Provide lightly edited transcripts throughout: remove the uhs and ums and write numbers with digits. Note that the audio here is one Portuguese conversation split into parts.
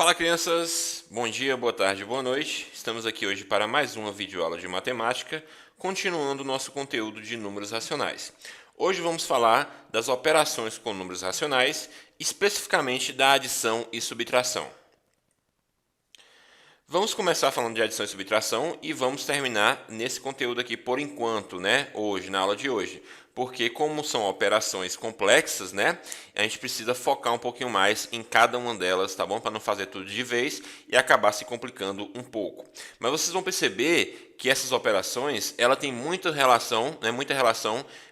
Fala crianças, bom dia, boa tarde, boa noite. Estamos aqui hoje para mais uma videoaula de matemática, continuando o nosso conteúdo de números racionais. Hoje vamos falar das operações com números racionais, especificamente da adição e subtração. Vamos começar falando de adição e subtração e vamos terminar nesse conteúdo aqui por enquanto, hoje, na aula de hoje. Porque como são operações complexas, a gente precisa focar um pouquinho mais em cada uma delas, tá bom? Para não fazer tudo de vez e acabar se complicando um pouco. Mas vocês vão perceber que essas operações, ela tem muita relação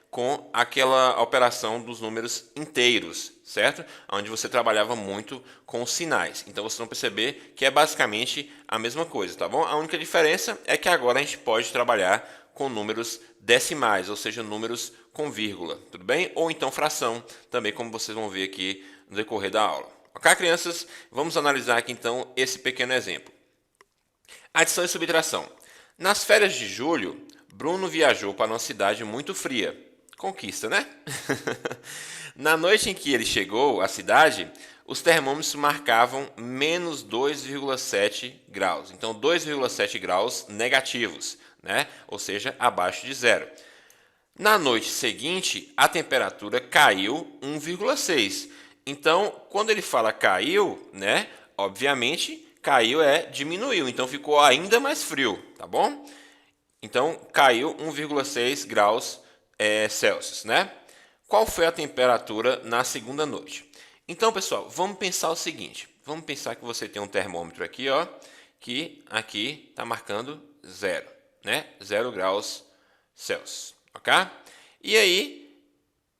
com aquela operação dos números inteiros, certo? Onde você trabalhava muito com os sinais. Então vocês vão perceber que é basicamente a mesma coisa, tá bom? A única diferença é que agora a gente pode trabalhar com números decimais, ou seja, números com vírgula, tudo bem? Ou então fração, também como vocês vão ver aqui no decorrer da aula. Ok, crianças? Vamos analisar aqui então esse pequeno exemplo. Adição e subtração. Nas férias de julho, Bruno viajou para uma cidade muito fria. Conquista, né? Na noite em que ele chegou à cidade, os termômetros marcavam menos 2,7 graus. Então, 2,7 graus negativos, ou seja, abaixo de zero. Na noite seguinte, a temperatura caiu 1,6. Então, quando ele fala caiu, obviamente, caiu diminuiu. Então, ficou ainda mais frio, tá bom? Então, caiu 1,6 graus Celsius, Qual foi a temperatura na segunda noite? Então, pessoal, vamos pensar o seguinte. Vamos pensar que você tem um termômetro aqui, que aqui está marcando zero, 0 graus Celsius, ok? E aí,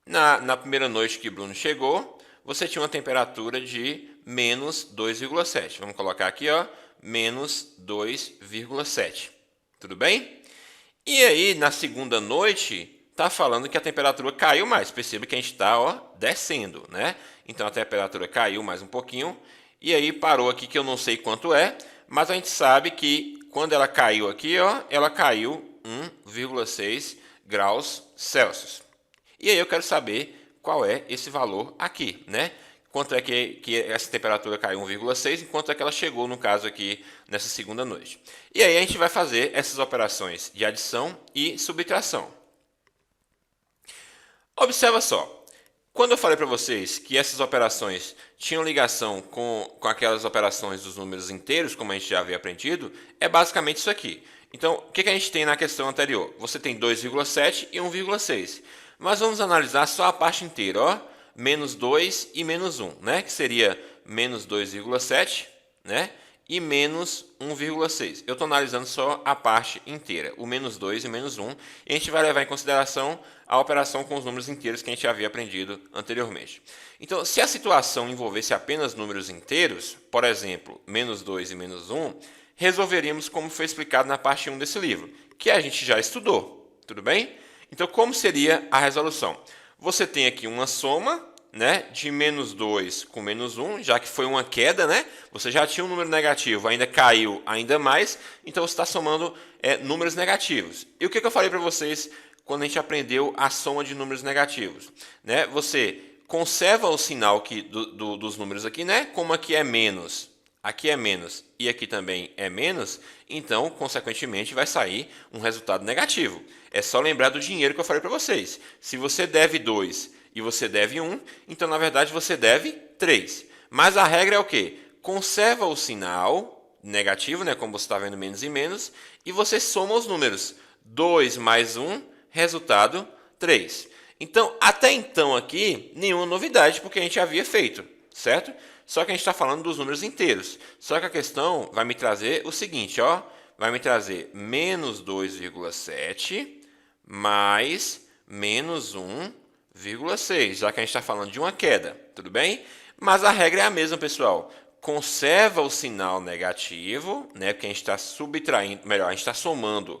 na primeira noite que Bruno chegou, você tinha uma temperatura de menos 2,7. Vamos colocar aqui, menos 2,7. Tudo bem? E aí, na segunda noite, está falando que a temperatura caiu mais. Perceba que a gente está descendo, Então a temperatura caiu mais um pouquinho. E aí parou aqui que eu não sei quanto é, mas a gente sabe que quando ela caiu aqui, ela caiu 1,6 graus Celsius. E aí eu quero saber qual é esse valor aqui, Quanto é que essa temperatura caiu 1,6 e quanto é que ela chegou, no caso aqui, nessa segunda noite. E aí a gente vai fazer essas operações de adição e subtração. Observa só, quando eu falei para vocês que essas operações tinham ligação com aquelas operações dos números inteiros, como a gente já havia aprendido, é basicamente isso aqui. Então, o que a gente tem na questão anterior? Você tem 2,7 e 1,6. Mas vamos analisar só a parte inteira, menos 2 e menos 1, que seria menos 2,7, e menos 1,6. Eu estou analisando só a parte inteira, o menos 2 e menos 1, e a gente vai levar em consideração a operação com os números inteiros que a gente havia aprendido anteriormente. Então, se a situação envolvesse apenas números inteiros, por exemplo, menos 2 e menos 1, resolveríamos como foi explicado na parte 1 desse livro, que a gente já estudou, tudo bem? Então, como seria a resolução? Você tem aqui uma soma, de menos 2 com menos 1, já que foi uma queda, você já tinha um número negativo, ainda caiu ainda mais, então você está somando números negativos. E o que eu falei para vocês quando a gente aprendeu a soma de números negativos? Você conserva o sinal aqui dos números aqui, como aqui é menos e aqui também é menos, então, consequentemente, vai sair um resultado negativo. É só lembrar do dinheiro que eu falei para vocês. Se você deve 2 e você deve 1, então, na verdade, você deve 3. Mas a regra é o quê? Conserva o sinal negativo, como você está vendo menos e menos, e você soma os números. 2 mais 1, resultado 3. Então, até então aqui, nenhuma novidade, porque a gente havia feito, certo? Só que a gente está falando dos números inteiros. Só que a questão vai me trazer o seguinte, vai me trazer menos 2,7 mais menos 1,6, já que a gente está falando de uma queda, tudo bem? Mas a regra é a mesma, pessoal. Conserva o sinal negativo, porque a gente está subtraindo, melhor, a gente está somando,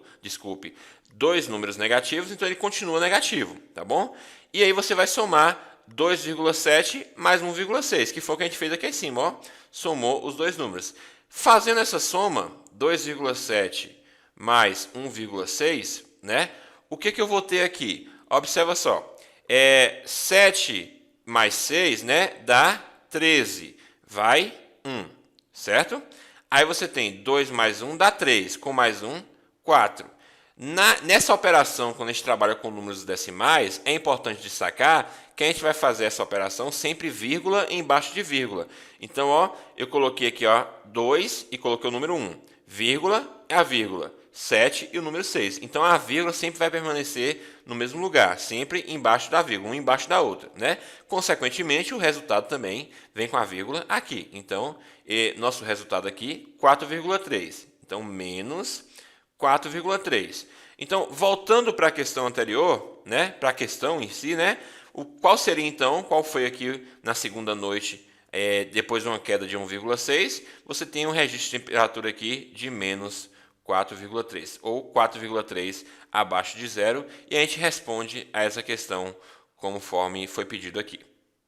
dois números negativos, então ele continua negativo, tá bom? E aí você vai somar 2,7 mais 1,6, que foi o que a gente fez aqui em cima, somou os dois números. Fazendo essa soma, 2,7 mais 1,6, o que eu vou ter aqui? Observa só, 7 mais 6, dá 13, vai 1, certo? Aí você tem 2 mais 1 dá 3, com mais 1, 4. Nessa operação, quando a gente trabalha com números decimais, é importante destacar que a gente vai fazer essa operação sempre vírgula embaixo de vírgula. Então, ó, eu coloquei aqui, ó, 2 e coloquei o número 1. Vírgula é a vírgula. 7 e o número 6. Então, a vírgula sempre vai permanecer no mesmo lugar, sempre embaixo da vírgula, uma embaixo da outra, né? Consequentemente, o resultado também vem com a vírgula aqui. Então, nosso resultado aqui, 4,3. Então, menos 4,3. Então, voltando para a questão anterior, né, para a questão em si, né, qual seria então, qual foi aqui na segunda noite, depois de uma queda de 1,6, você tem um registro de temperatura aqui de menos 4,3, ou 4,3 abaixo de zero, e a gente responde a essa questão conforme foi pedido aqui.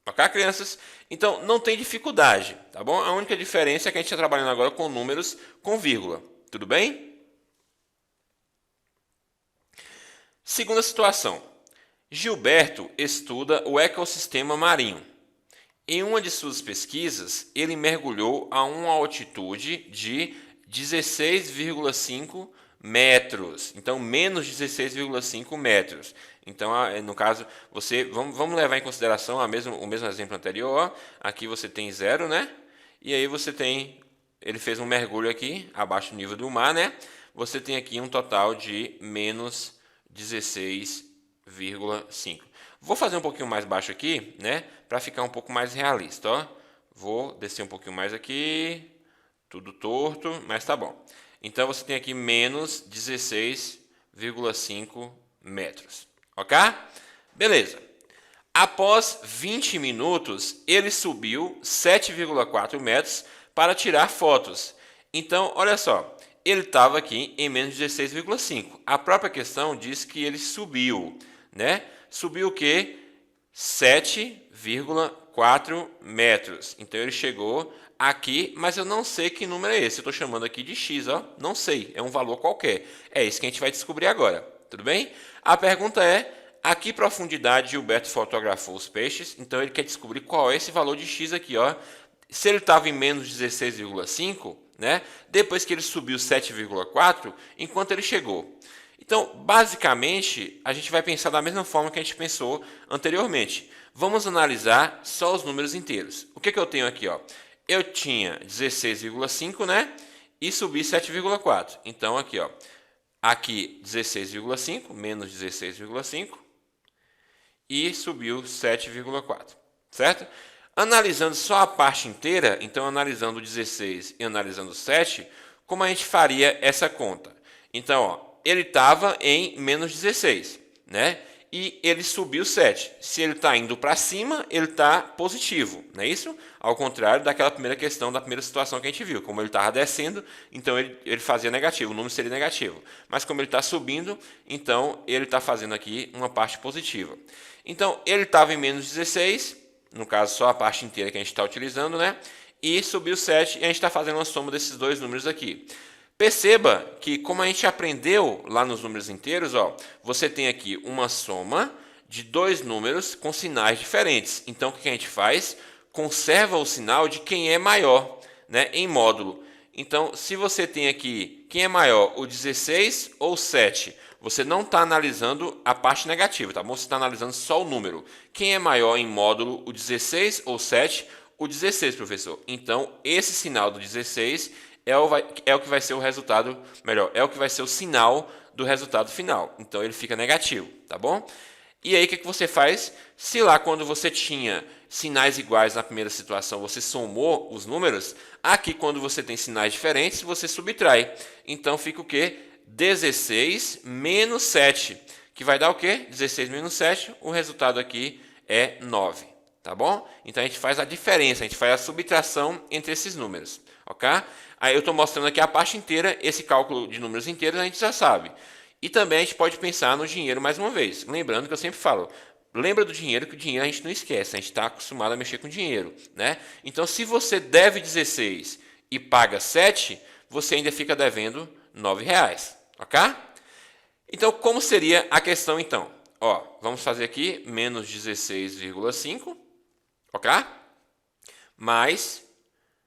Ok, crianças? Então, não tem dificuldade, tá bom? A única diferença é que a gente está trabalhando agora com números com vírgula, tudo bem? Segunda situação. Gilberto estuda o ecossistema marinho. Em uma de suas pesquisas, ele mergulhou a uma altitude de 16,5 metros. Então, menos 16,5 metros. Então, no caso, vamos levar em consideração o mesmo exemplo anterior. Ó. Aqui você tem 0, né? E aí você tem, ele fez um mergulho aqui, abaixo do nível do mar, né? Você tem aqui um total de menos 16,5. Vou fazer um pouquinho mais baixo aqui, né, para ficar um pouco mais realista, ó. Vou descer um pouquinho mais aqui, tudo torto, mas tá bom. Então você tem aqui menos 16,5 metros, ok? Beleza. Após 20 minutos, ele subiu 7,4 metros para tirar fotos. Então, olha só, ele estava aqui em menos 16,5. A própria questão diz que ele subiu, né? Subiu o quê? 7,4 metros. Então, ele chegou aqui, mas eu não sei que número é esse. Eu estou chamando aqui de x, ó. Não sei, é um valor qualquer. É isso que a gente vai descobrir agora, tudo bem? A pergunta é, a que profundidade Gilberto fotografou os peixes? Então, ele quer descobrir qual é esse valor de x aqui, ó. Se ele estava em menos 16,5, né? Depois que ele subiu 7,4, enquanto ele chegou. Então, basicamente, a gente vai pensar da mesma forma que a gente pensou anteriormente. Vamos analisar só os números inteiros. O que eu tenho aqui? Ó? Eu tinha 16,5, né? E subi 7,4. Então, aqui, ó. Aqui, 16,5, menos 16,5. E subiu 7,4. Certo? Analisando só a parte inteira, então analisando o 16 e analisando o 7, como a gente faria essa conta? Então, ó, ele estava em menos 16, né? E ele subiu 7. Se ele está indo para cima, ele está positivo, não é isso? Ao contrário daquela primeira questão, da primeira situação que a gente viu. Como ele estava descendo, então ele fazia negativo, o número seria negativo. Mas como ele está subindo, então ele está fazendo aqui uma parte positiva. Então, ele estava em menos 16, no caso só a parte inteira que a gente está utilizando, né? E subiu 7 e a gente está fazendo uma soma desses dois números aqui. Perceba que, como a gente aprendeu lá nos números inteiros, ó, você tem aqui uma soma de dois números com sinais diferentes. Então, o que a gente faz? Conserva o sinal de quem é maior, né, em módulo. Então, se você tem aqui quem é maior, o 16 ou o 7, você não está analisando a parte negativa, tá bom? Você está analisando só o número. Quem é maior em módulo, o 16 ou 7? O 16, professor. Então, esse sinal do 16 é o que vai ser o resultado, melhor, é o que vai ser o sinal do resultado final. Então, ele fica negativo, tá bom? E aí, o que você faz? Se lá, quando você tinha sinais iguais na primeira situação, você somou os números, aqui, quando você tem sinais diferentes, você subtrai. Então, fica o quê? 16 menos 7, que vai dar o quê? 16 menos 7, o resultado aqui é 9, tá bom? Então, a gente faz a diferença, a gente faz a subtração entre esses números, ok? Aí eu estou mostrando aqui a parte inteira, esse cálculo de números inteiros a gente já sabe. E também a gente pode pensar no dinheiro mais uma vez. Lembrando que eu sempre falo, lembra do dinheiro, que o dinheiro a gente não esquece, a gente está acostumado a mexer com dinheiro, né? Então, se você deve 16 e paga 7, você ainda fica devendo R$9, ok? Então, como seria a questão então? Ó, vamos fazer aqui menos 16,5, ok? Mais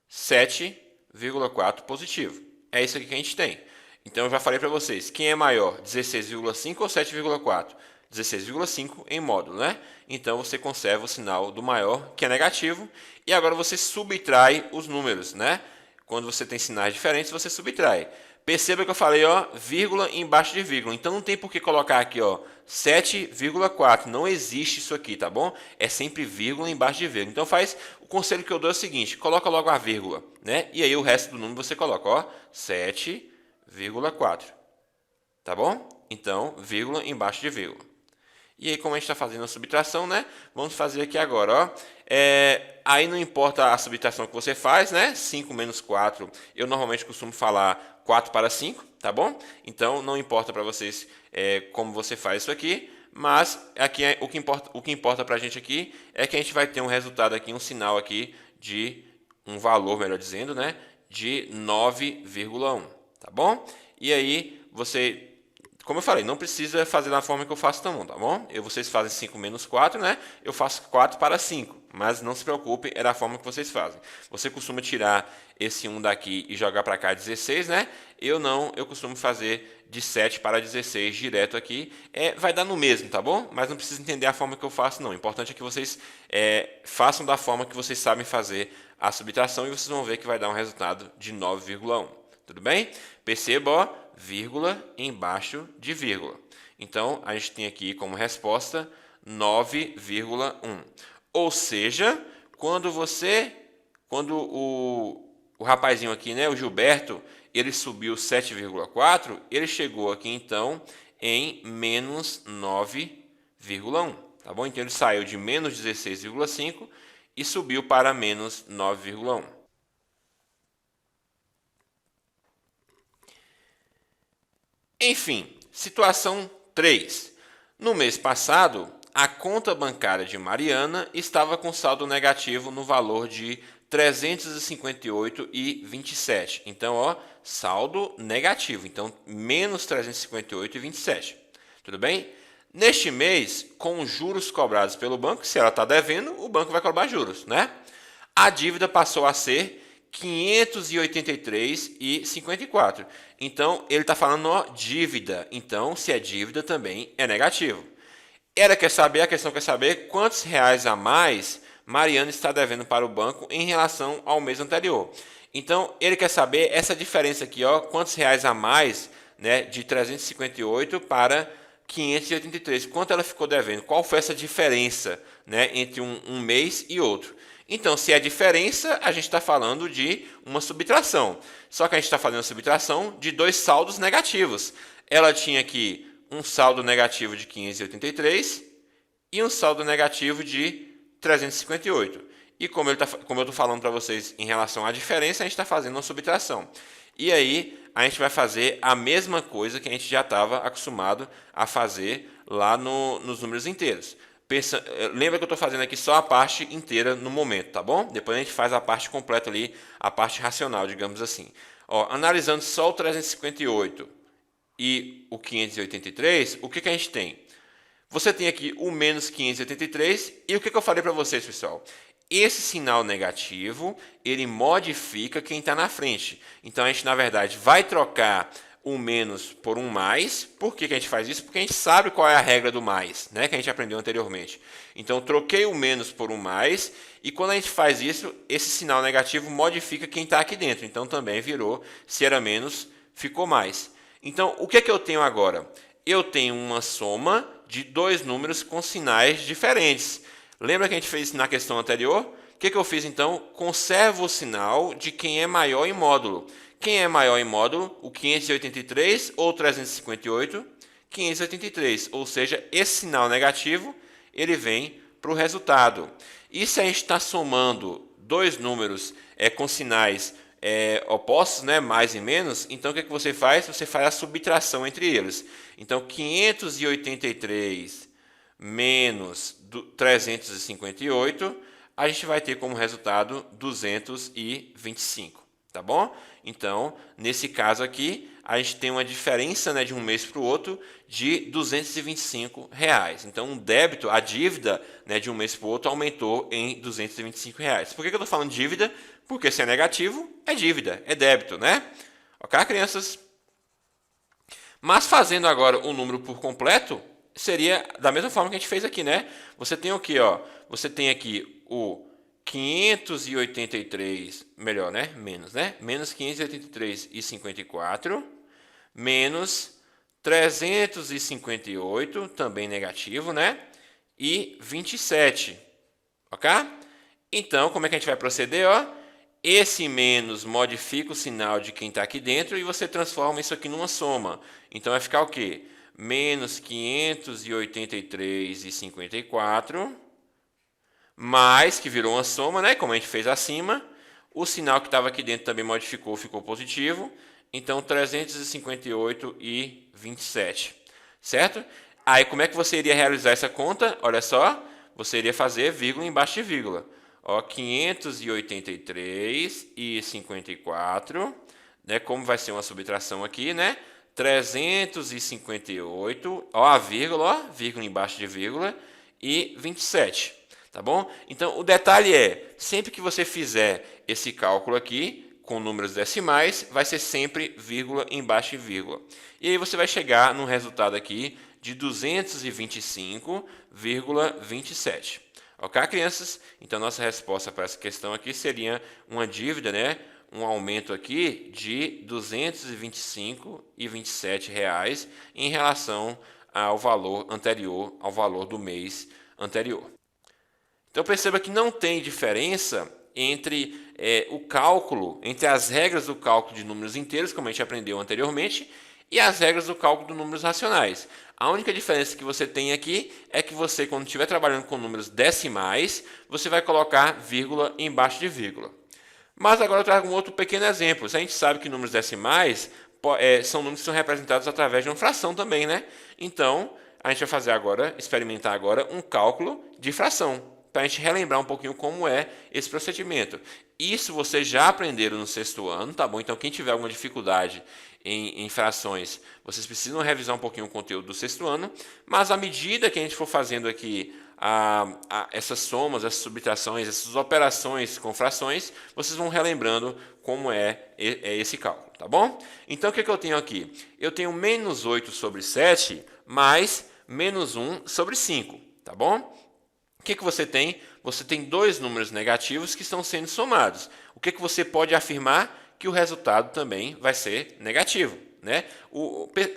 7,4. 9,4 positivo. É isso aqui que a gente tem. Então, eu já falei para vocês, quem é maior, 16,5 ou 7,4? 16,5 em módulo, né? Então, você conserva o sinal do maior, que é negativo, e agora você subtrai os números, né? Quando você tem sinais diferentes, você subtrai. Perceba que eu falei, ó, vírgula embaixo de vírgula. Então, não tem por que colocar aqui, ó, 7,4. Não existe isso aqui, tá bom? É sempre vírgula embaixo de vírgula. Então, o conselho que eu dou é o seguinte, coloca logo a vírgula, né? E aí o resto do número você coloca, ó, 7,4. Tá bom? Então, vírgula embaixo de vírgula. E aí, como a gente está fazendo a subtração, né? Vamos fazer aqui agora, ó. Aí não importa a subtração que você faz, né? 5 menos 4, eu normalmente costumo falar 4 para 5, tá bom? Então, não importa para vocês como você faz isso aqui, mas aqui o que importa para a gente aqui é que a gente vai ter um resultado aqui, um sinal aqui de um valor, melhor dizendo, né? De 9,1, tá bom? E aí, você... Como eu falei, não precisa fazer da forma que eu faço não, tá bom? Vocês fazem 5 menos 4, né? Eu faço 4 para 5, mas não se preocupe, é da forma que vocês fazem. Você costuma tirar esse 1 daqui e jogar para cá 16, né? Eu não, eu costumo fazer de 7 para 16 direto aqui. Vai dar no mesmo, tá bom? Mas não precisa entender a forma que eu faço não. O importante é que vocês façam da forma que vocês sabem fazer a subtração e vocês vão ver que vai dar um resultado de 9,1. Tudo bem? Perceba, ó, vírgula embaixo de vírgula. Então, a gente tem aqui como resposta 9,1. Ou seja, quando o rapazinho aqui, né, o Gilberto, ele subiu 7,4, ele chegou aqui então em menos 9,1. Tá bom? Então, ele saiu de menos 16,5 e subiu para menos 9,1. Enfim, situação 3. No mês passado, a conta bancária de Mariana estava com saldo negativo no valor de 358,27. Então, ó, saldo negativo. Então, menos 358,27. Tudo bem? Neste mês, com os juros cobrados pelo banco, se ela está devendo, o banco vai cobrar juros, né? A dívida passou a ser 583,54. Então, ele está falando, ó, dívida. Então, se é dívida, também é negativo. A questão quer saber quantos reais a mais Mariana está devendo para o banco em relação ao mês anterior. Então, ele quer saber essa diferença aqui, ó, quantos reais a mais, né, de 358 para 583. Quanto ela ficou devendo? Qual foi essa diferença, né, entre um mês e outro? Então, se é diferença, a gente está falando de uma subtração. Só que a gente está fazendo a subtração de dois saldos negativos. Ela tinha aqui um saldo negativo de 583 e um saldo negativo de 358. E como eu estou falando para vocês em relação à diferença, a gente está fazendo uma subtração. E aí, a gente vai fazer a mesma coisa que a gente já estava acostumado a fazer lá nos números inteiros. Lembra que eu estou fazendo aqui só a parte inteira no momento, tá bom? Depois a gente faz a parte completa ali, a parte racional, digamos assim. Ó, analisando só o 358 e o 583, o que a gente tem? Você tem aqui o menos 583 e o que eu falei para vocês, pessoal? Esse sinal negativo, ele modifica quem está na frente. Então, a gente, na verdade, vai trocar um menos por um mais. Por que a gente faz isso? Porque a gente sabe qual é a regra do mais, né? Que a gente aprendeu anteriormente. Então, troquei o menos por um mais, e quando a gente faz isso, esse sinal negativo modifica quem está aqui dentro. Então, também virou, se era menos, ficou mais. Então, o que é que eu tenho agora? Eu tenho uma soma de dois números com sinais diferentes. Lembra que a gente fez isso na questão anterior? O que eu fiz, então? Conservo o sinal de quem é maior em módulo. Quem é maior em módulo? O 583 ou 358? 583. Ou seja, esse sinal negativo, ele vem para o resultado. E se a gente está somando dois números com sinais opostos, né, mais e menos, então o que você faz? Você faz a subtração entre eles. Então, 583 menos 358, a gente vai ter como resultado 225. Tá bom? Então, nesse caso aqui, a gente tem uma diferença, né, de um mês para o outro de R$ 225. Então, um débito, a dívida, né, de um mês para o outro aumentou em R$ 225. Por que eu estou falando dívida? Porque se é negativo, é dívida, é débito, né? Ok, crianças? Mas fazendo agora o número por completo, seria da mesma forma que a gente fez aqui, né? Você tem o que, ó? Você tem aqui o 583, melhor, né? Menos, né? Menos 583,54, menos 358, também negativo, né? E 27, ok? Então, como é que a gente vai proceder, ó? Esse menos modifica o sinal de quem está aqui dentro e você transforma isso aqui numa soma. Então, vai ficar o quê? Menos 583,54, mais, que virou uma soma, né? Como a gente fez acima. O sinal que estava aqui dentro também modificou, ficou positivo. Então, 358,27, certo? Aí, como é que você iria realizar essa conta? Olha só, você iria fazer vírgula embaixo de vírgula. Ó, 583,54, né? Como vai ser uma subtração aqui, né? 358, ó, a vírgula, ó, vírgula embaixo de vírgula, e 27, tá bom? Então, o detalhe é, sempre que você fizer esse cálculo aqui, com números decimais, vai ser sempre vírgula embaixo de vírgula. E aí você vai chegar num resultado aqui de 225,27. Ok, crianças? Então, nossa resposta para essa questão aqui seria uma dívida, né? Um aumento aqui de R$ 225,27 em relação ao valor anterior, ao valor do mês anterior. Então, perceba que não tem diferença entre o cálculo, entre as regras do cálculo de números inteiros, como a gente aprendeu anteriormente, e as regras do cálculo de números racionais. A única diferença que você tem aqui é que você, quando estiver trabalhando com números decimais, você vai colocar vírgula embaixo de vírgula. Mas agora eu trago um outro pequeno exemplo. A gente sabe que números decimais são números que são representados através de uma fração também, né? Então, a gente vai fazer agora, experimentar agora um cálculo de fração, para a gente relembrar um pouquinho como é esse procedimento. Isso vocês já aprenderam no sexto ano, tá bom? Então, quem tiver alguma dificuldade em frações, vocês precisam revisar um pouquinho o conteúdo do sexto ano, mas à medida que a gente for fazendo aqui essas somas, essas subtrações, essas operações com frações, vocês vão relembrando como é esse cálculo, tá bom? Então, o que eu tenho aqui? Eu tenho menos 8 sobre 7 mais menos 1 sobre 5, tá bom? O que você tem? Você tem dois números negativos que estão sendo somados. O que você pode afirmar? Que o resultado também vai ser negativo, né?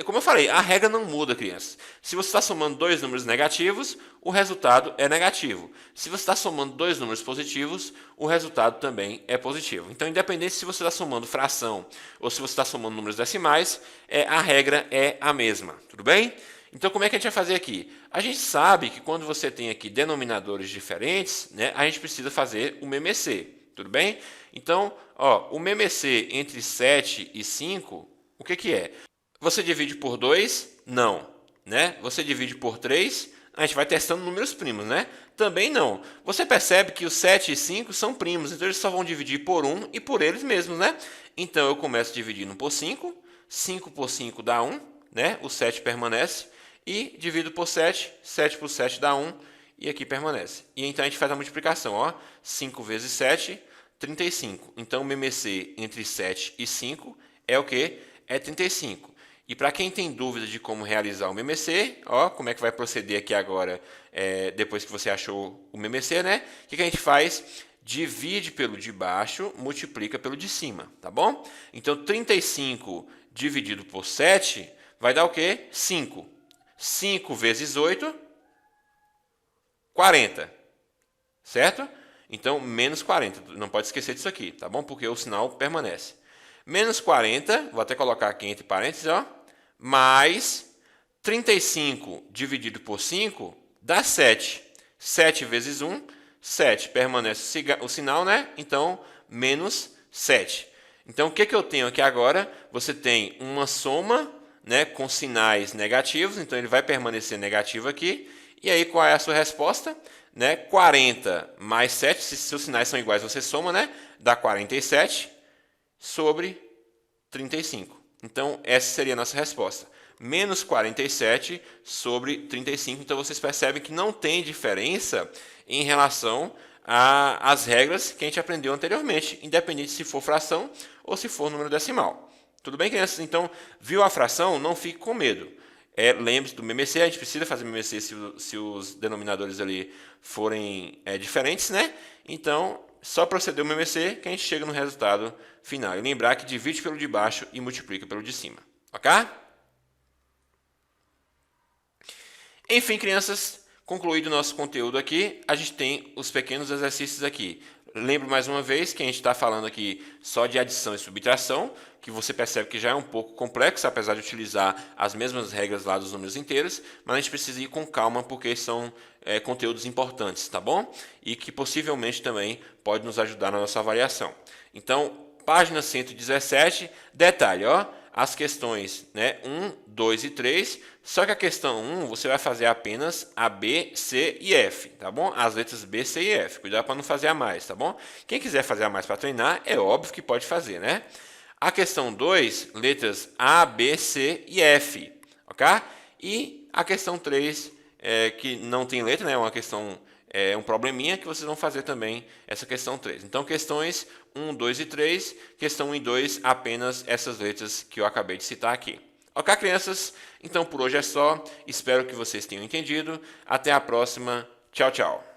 Como eu falei, a regra não muda, crianças. Se você está somando dois números negativos, o resultado é negativo. Se você está somando dois números positivos, o resultado também é positivo. Então, independente se você está somando fração ou se você está somando números decimais, a regra é a mesma, tudo bem? Então, como é que a gente vai fazer aqui? A gente sabe que quando você tem aqui denominadores diferentes, né, a gente precisa fazer o MMC, tudo bem? Então, ó, o MMC entre 7 e 5, o que é? Você divide por 2? Não. Né? Você divide por 3? A gente vai testando números primos, né? Também não. Você percebe que os 7 e 5 são primos, então eles só vão dividir por 1 e por eles mesmos, né? Então, eu começo dividindo por 5. 5 por 5 dá 1, né? O 7 permanece. E divido por 7. 7 por 7 dá 1. E aqui permanece. E então, a gente faz a multiplicação, ó. 5 vezes 7... 35. Então, o MMC entre 7 e 5 é o quê? É 35. E para quem tem dúvida de como realizar o MMC, ó, como é que vai proceder aqui agora, depois que você achou o MMC, né? O que a gente faz? Divide pelo de baixo, multiplica pelo de cima, tá bom? Então, 35 dividido por 7 vai dar o quê? 5. 5 vezes 8, 40. Certo? Então, menos 40. Não pode esquecer disso aqui, tá bom? Porque o sinal permanece. Menos 40, vou até colocar aqui entre parênteses, ó, mais 35 dividido por 5 dá 7. 7 vezes 1, 7. Permanece o sinal, né? Então, menos 7. Então, o que eu tenho aqui agora? Você tem uma soma, né, com sinais negativos, então ele vai permanecer negativo aqui. E aí, qual é a sua resposta? Né? 40 mais 7, se os sinais são iguais, você soma, né? Dá 47 sobre 35. Então, essa seria a nossa resposta. Menos 47 sobre 35. Então, vocês percebem que não tem diferença em relação as regras que a gente aprendeu anteriormente, independente se for fração ou se for número decimal. Tudo bem, crianças? Então, viu a fração? Não fique com medo. Lembre-se do MMC, a gente precisa fazer MMC se os denominadores ali forem diferentes, né? Então, só proceder o MMC que a gente chega no resultado final. E lembrar que divide pelo de baixo e multiplica pelo de cima. Ok? Enfim, crianças, concluído o nosso conteúdo aqui, a gente tem os pequenos exercícios aqui. Lembro mais uma vez que a gente está falando aqui só de adição e subtração, que você percebe que já é um pouco complexo, apesar de utilizar as mesmas regras lá dos números inteiros, mas a gente precisa ir com calma porque são conteúdos importantes, tá bom? E que possivelmente também pode nos ajudar na nossa avaliação. Então, página 117, detalhe, ó, as questões 1, 2 e 3, só que a questão 1 você vai fazer apenas a B, C e F, tá bom? As letras B, C e F, cuidado para não fazer a mais, tá bom? Quem quiser fazer a mais para treinar, é óbvio que pode fazer, né? A questão 2, letras A, B, C e F, ok? E a questão 3, que não tem letra, né? Um probleminha que vocês vão fazer também essa questão 3. Então, questões 1, 2 e 3, questão 1 e 2, apenas essas letras que eu acabei de citar aqui. Ok, crianças? Então, por hoje é só. Espero que vocês tenham entendido. Até a próxima. Tchau, tchau.